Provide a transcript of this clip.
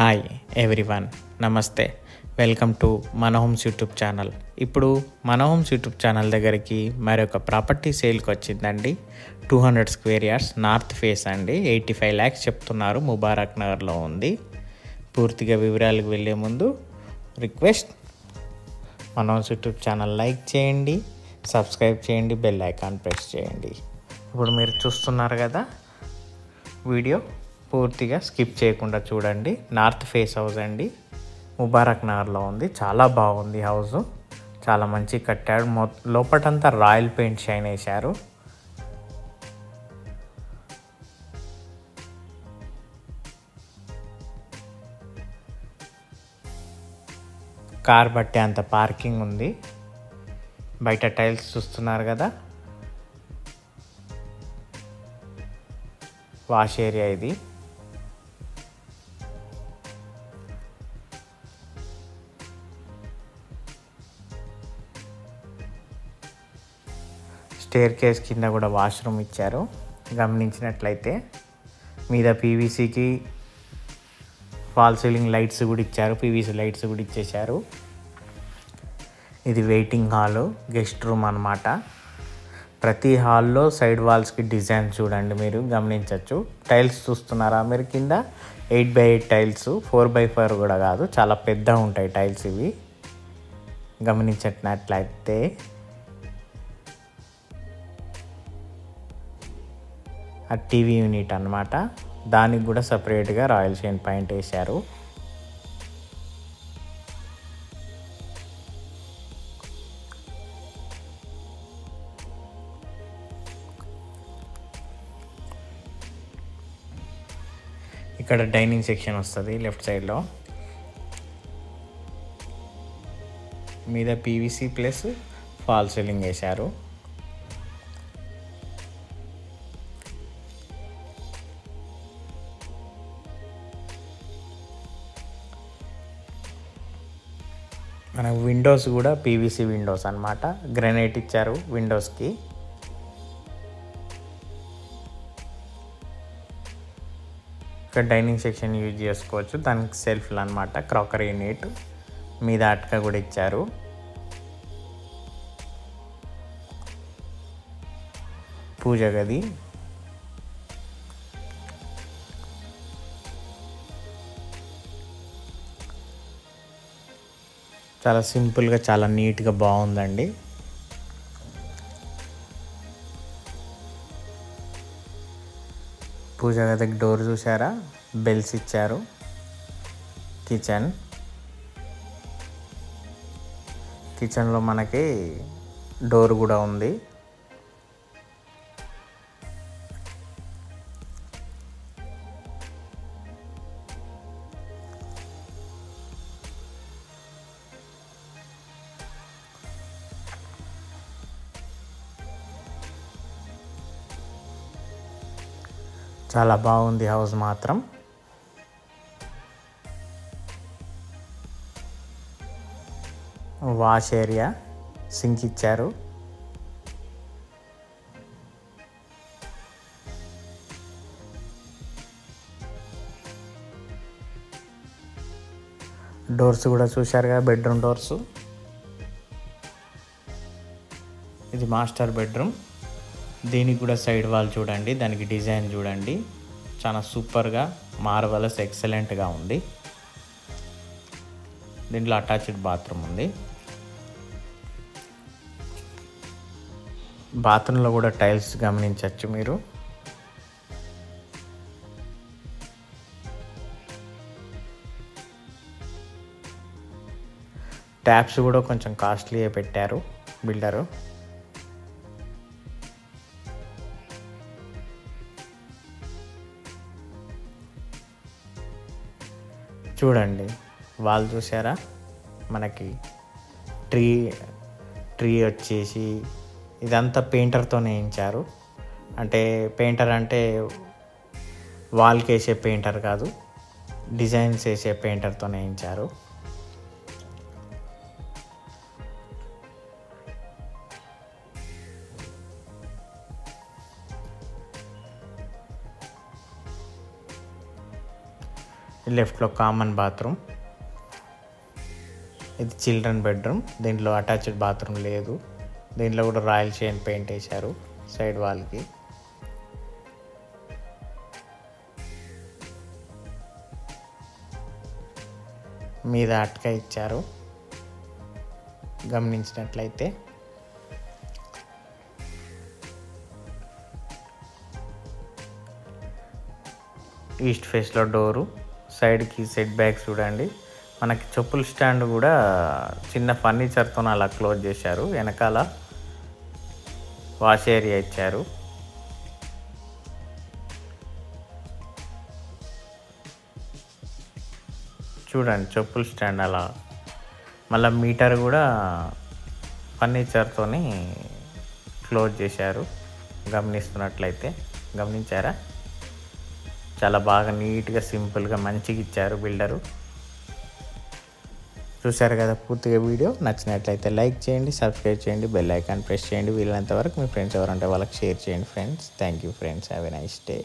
Hi everyone, నమస్తే. Welcome to మన homes YouTube channel. ఇప్పుడు మన హోమ్స్ యూట్యూబ్ ఛానల్ దగ్గరికి మరొక ప్రాపర్టీ సేల్కి వచ్చిందండి. 200 స్క్వేర్ యార్డ్స్ నార్త్ ఫేస్ అండి. 85 lakhs చెప్తున్నారు. ముబారక్ నగర్లో ఉంది. పూర్తిగా వివరాలకు వెళ్ళే ముందు రిక్వెస్ట్, మన హోమ్స్ యూట్యూబ్ ఛానల్ లైక్ చేయండి, సబ్స్క్రైబ్ చేయండి, బెల్ ఐకాన్ ప్రెస్ చేయండి. ఇప్పుడు మీరు చూస్తున్నారు కదా వీడియో, పూర్తిగా స్కిప్ చేయకుండా చూడండి. నార్త్ ఫేస్ హౌస్ అండి, ముబారక్ నగర్లో ఉంది. చాలా బాగుంది హౌస్, చాలా మంచి కట్టాడు. లోపటంతా రాయల్ పెయింట్ షైన్ వేశారు. కార్ బట్టే అంత పార్కింగ్ ఉంది. బయట టైల్స్ చూస్తున్నారు కదా, వాష్ ఏరియా ఇది. స్టేర్ కేస్ కింద కూడా వాష్రూమ్ ఇచ్చారు. గమనించినట్లయితే మీద పీవీసీకి ఫాల్ సీలింగ్ లైట్స్ కూడా ఇచ్చారు. పీవీసీ లైట్స్ కూడా ఇచ్చేశారు. ఇది వెయిటింగ్ హాలు, గెస్ట్ రూమ్ అన్నమాట. ప్రతి హాల్లో సైడ్ వాల్స్కి డిజైన్ చూడండి, మీరు గమనించవచ్చు. టైల్స్ చూస్తున్నారా మీరు కింద? 8x8 టైల్స్, 4x4 కూడా కాదు, చాలా పెద్దగా ఉంటాయి టైల్స్ ఇవి. గమనించినట్లయితే ఆ టీవీ యూనిట్ అన్నమాట. దానికి కూడా సపరేట్గా రాయల్ షైన్ పెయింట్ వేశారు. ఇక్కడ డైనింగ్ సెక్షన్ వస్తుంది లెఫ్ట్ సైడ్లో. మీద పీవీసీ ప్లస్ ఫాల్ సీలింగ్ వేశారు. మన విండోస్ కూడా పీవీసీ విండోస్ అన్నమాట. గ్రానైట్ ఇచ్చారు విండోస్కి. ఇక్కడ డైనింగ్ సెక్షన్ యూజ్ చేసుకోవచ్చు. దానికి సెల్ఫ్లు అన్నమాట, క్రాకరీ యూనిట్. మీద అట్క కూడా ఇచ్చారు. పూజ గది. చాలా సింపుల్గా, చాలా నీట్గా బాగుందండి. పూజ గదికి డోర్ చూసారా, బెల్స్ ఇచ్చారు. కిచెన్లో మనకి డోర్ కూడా ఉంది. చాలా బాగుంది హౌస్ మాత్రం. వాష్ ఏరియా, సింక్ ఇచ్చారు. డోర్స్ కూడా చూశారు కదా, బెడ్రూమ్ డోర్స్. ఇది మాస్టర్ బెడ్రూమ్. దీనికి కూడా సైడ్ వాల్ చూడండి, దానికి డిజైన్ చూడండి, చాలా సూపర్గా, మార్వలస్, ఎక్సలెంట్గా ఉంది. దీంట్లో అటాచ్డ్ బాత్రూమ్ ఉంది. బాత్రూంలో కూడా టైల్స్ గమనించవచ్చు మీరు. ట్యాప్స్ కూడా కొంచెం కాస్ట్లీగా పెట్టారు బిల్డరు. చూడండి వాల్ చూసారా, మనకి ట్రీ వచ్చేసి ఇదంతా పెయింటర్తోనే వేయించారు. అంటే పెయింటర్ అంటే వాల్కి వేసే పెయింటర్ కాదు, డిజైన్స్ వేసే పెయింటర్తోనే వేయించారు. లెఫ్ట్లో కామన్ బాత్రూమ్. ఇది చిల్డ్రన్ బెడ్రూమ్. దీంట్లో అటాచ్డ్ బాత్రూమ్ లేదు. దీంట్లో కూడా రాయల్ షైన్ పెయింట్ వేశారు సైడ్ వాల్కి. మీద అట్క ఇచ్చారు గమనించినట్లయితే. ఈస్ట్ ఫేస్లో డోరు. సైడ్కి సెట్ బ్యాక్ చూడండి. మనకి చెప్పుల స్టాండ్ కూడా చిన్న ఫర్నిచర్తో అలా క్లోజ్ చేశారు. వెనకాల వాష్ ఏరియా ఇచ్చారు. చూడండి చెప్పుల స్టాండ్ అలా. మళ్ళీ మీటర్ కూడా ఫర్నిచర్తో క్లోజ్ చేశారు గమనిస్తున్నట్లయితే. గమనించారా? చాలా బాగా నీట్గా సింపుల్గా మంచిగా ఇచ్చారు బిల్డరు. చూశారు కదా పూర్తిగా వీడియో. నచ్చినట్లయితే లైక్ చేయండి, సబ్స్క్రైబ్ చేయండి, బెల్ ఐకాన్ ప్రెస్ చేయండి. వీలైనంత వరకు మీ ఫ్రెండ్స్ ఎవరంటే వాళ్ళకి షేర్ చేయండి friends. Thank you friends. Have a nice day.